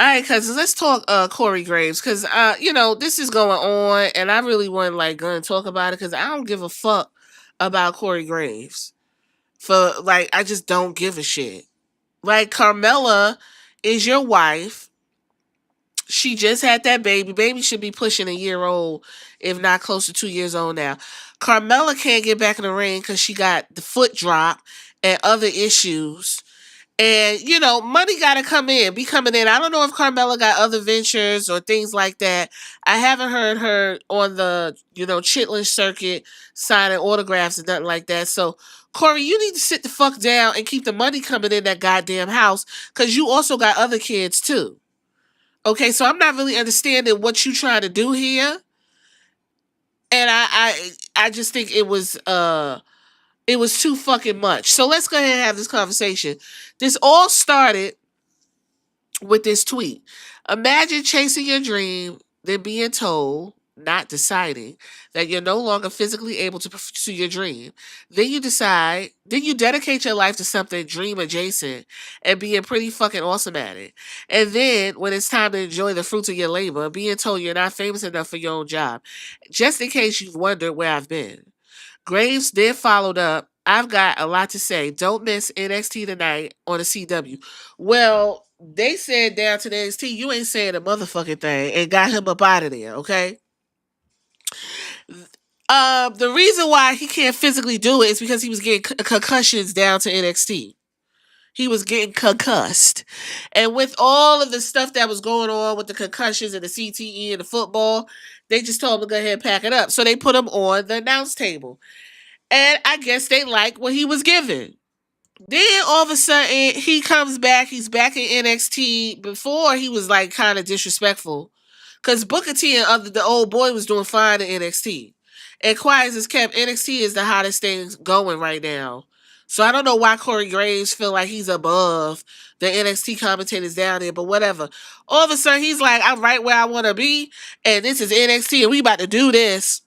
All right, cousins, let's talk Corey Graves because this is going on, and I really wasn't like gonna talk about it because I don't give a fuck about Corey Graves. For like, I just don't give a shit. Like, Carmella is your wife. She just had that baby. Baby should be pushing a year old, if not close to 2 years old now. Carmella can't get back in the ring because she got the foot drop and other issues. And, money got to be coming in. I don't know if Carmella got other ventures or things like that. I haven't heard her on the, Chitlin circuit signing autographs and nothing like that. So, Corey, you need to sit the fuck down and keep the money coming in that goddamn house because you also got other kids too. Okay, so I'm not really understanding what you trying to do here. And I just think it was too fucking much. So let's go ahead and have this conversation. This all started with this tweet. Imagine chasing your dream, then being told, not deciding, that you're no longer physically able to pursue your dream. Then you dedicate your life to something dream adjacent and being pretty fucking awesome at it. And then when it's time to enjoy the fruits of your labor, being told you're not famous enough for your own job. Just in case you've wondered where I've been. Graves then followed up. I've got a lot to say. Don't miss NXT tonight on the CW. Well, they said down to the NXT, you ain't saying a motherfucking thing and got him up out of there, okay? The reason why he can't physically do it is because he was getting concussions down to NXT. He was getting concussed. And with all of the stuff that was going on with the concussions and the CTE and the football, they just told him to go ahead and pack it up. So they put him on the announce table. And I guess they liked what he was given. Then all of a sudden he comes back. He's back in NXT. Before he was like kind of disrespectful, because Booker T and the old boy was doing fine in NXT. And quiet as it's kept, NXT is the hottest thing going right now. So I don't know why Corey Graves feel like he's above the NXT commentators down there, but whatever. All of a sudden he's like, I'm right where I want to be, and this is NXT, and we about to do this.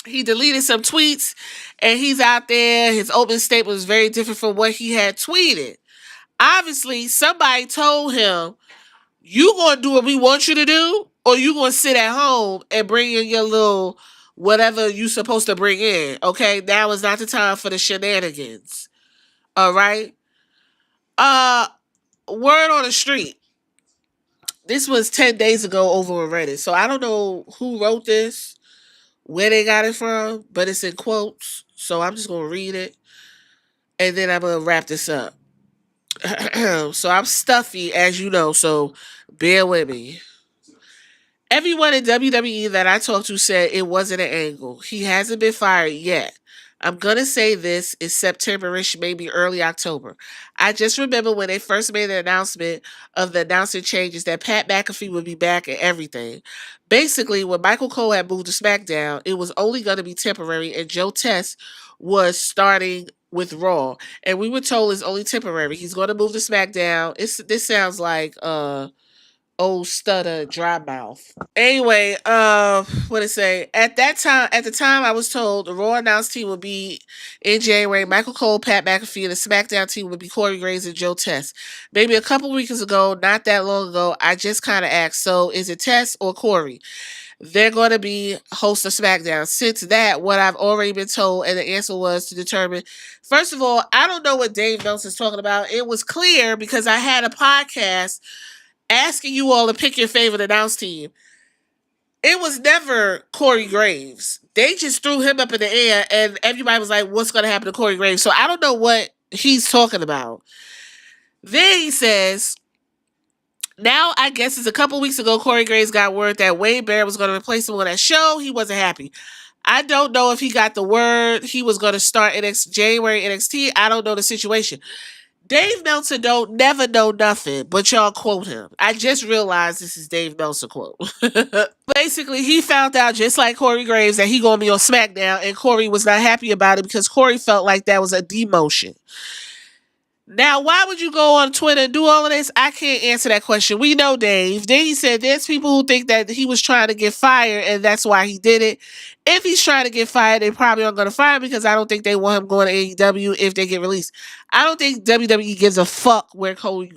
He deleted some tweets and he's out there. His opening statement was very different from what he had tweeted. Obviously, somebody told him, you going to do what we want you to do, or you going to sit at home and bring in your little whatever you supposed to bring in. Okay, now is not the time for the shenanigans. All right. Uh, Word on the street. This was 10 days ago over on Reddit. So I don't know who wrote this, where they got it from, but it's in quotes. So I'm just going to read it and then I'm going to wrap this up. So I'm stuffy, as you know, so bear with me. Everyone in WWE that I talked to said it wasn't an angle. He hasn't been fired yet. I'm going to say this is September-ish, maybe early October. I just remember when they first made the announcement of the announcing changes that Pat McAfee would be back and everything. Basically, when Michael Cole had moved to SmackDown, it was only going to be temporary, and Joe Test was starting with Raw. And we were told it's only temporary. He's going to move to SmackDown. This sounds like old stutter dry mouth. Anyway, what it say? At the time I was told the Raw announced team would be in January. Michael Cole, Pat McAfee, and the SmackDown team would be Corey Graves and Joe Test. Maybe a couple weeks ago, not that long ago, I just kind of asked, so is it Test or Corey? They're going to be host of SmackDown. Since that, what I've already been told, and the answer was to determine. First of all, I don't know what Dave Nelson's talking about. It was clear because I had a podcast asking you all to pick your favorite announce team. It was never Corey Graves. They just threw him up in the air, and everybody was like, what's going to happen to Corey Graves? So I don't know what he's talking about. Then he says, now I guess it's a couple weeks ago, Corey Graves got word that Wade Barrett was going to replace him on that show. He wasn't happy. I don't know if he got the word he was going to start January NXT. I don't know the situation. Dave Meltzer don't never know nothing, but y'all quote him. I just realized this is Dave Meltzer quote. Basically, he found out, just like Corey Graves, that he gonna be on SmackDown, and Corey was not happy about it because Corey felt like that was a demotion. Now, why would you go on Twitter and do all of this? I can't answer that question. We know Dave. Then he said there's people who think that he was trying to get fired and that's why he did it. If he's trying to get fired, they probably aren't going to fire him because I don't think they want him going to AEW if they get released. I don't think WWE gives a fuck where Corey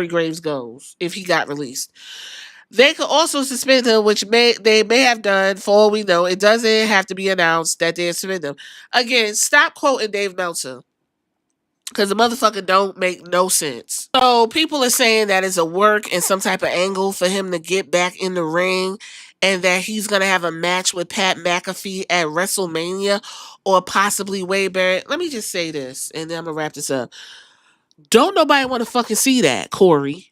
Graves goes if he got released. They could also suspend him, which they may have done. For all we know, it doesn't have to be announced that they suspend him. Again, stop quoting Dave Meltzer because the motherfucker don't make no sense. So people are saying that it's a work and some type of angle for him to get back in the ring and that he's going to have a match with Pat McAfee at WrestleMania or possibly Wade Barrett. Let me just say this and then I'm going to wrap this up. Don't nobody want to fucking see that, Corey.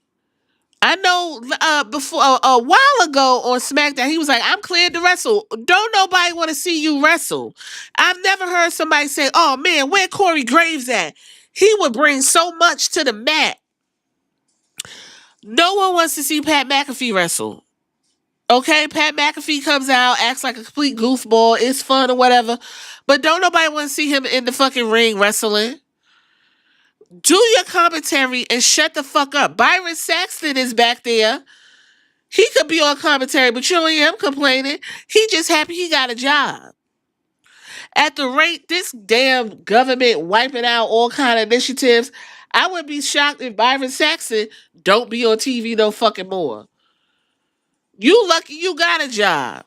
I know before a while ago on SmackDown, he was like, I'm cleared to wrestle. Don't nobody want to see you wrestle. I've never heard somebody say, oh man, where Corey Graves at? He would bring so much to the mat. No one wants to see Pat McAfee wrestle. Okay, Pat McAfee comes out, acts like a complete goofball. It's fun or whatever. But don't nobody want to see him in the fucking ring wrestling. Do your commentary and shut the fuck up. Byron Saxton is back there. He could be on commentary, but you don't hear him complaining. He just happy he got a job. At the rate this damn government wiping out all kind of initiatives, I would be shocked if Byron Saxton don't be on TV no fucking more. You lucky you got a job.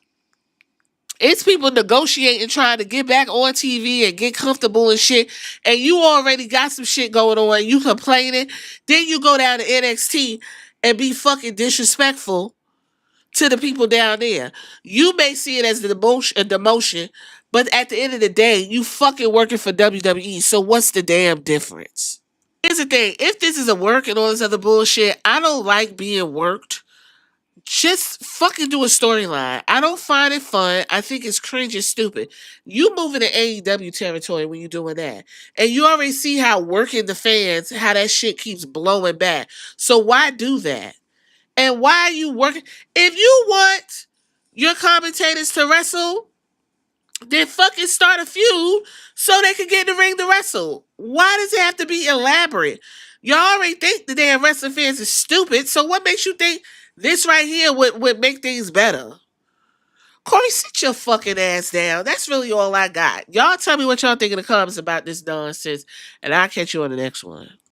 It's people negotiating, trying to get back on TV and get comfortable and shit, and you already got some shit going on, and you complaining. Then you go down to NXT and be fucking disrespectful to the people down there. You may see it as a demotion, but at the end of the day, you fucking working for WWE, so what's the damn difference? Here's the thing, if this is a work and all this other bullshit, I don't like being worked. Just fucking do a storyline. I don't find it fun. I think it's cringe and stupid. You moving to AEW territory when you're doing that. And you already see how working the fans, how that shit keeps blowing back. So why do that? And why are you working? If you want your commentators to wrestle, then fucking start a feud so they can get in the ring to wrestle. Why does it have to be elaborate? Y'all already think the damn wrestling fans is stupid, so what makes you think this right here would make things better? Corey, sit your fucking ass down. That's really all I got. Y'all tell me what y'all think in the comments about this nonsense, and I'll catch you on the next one.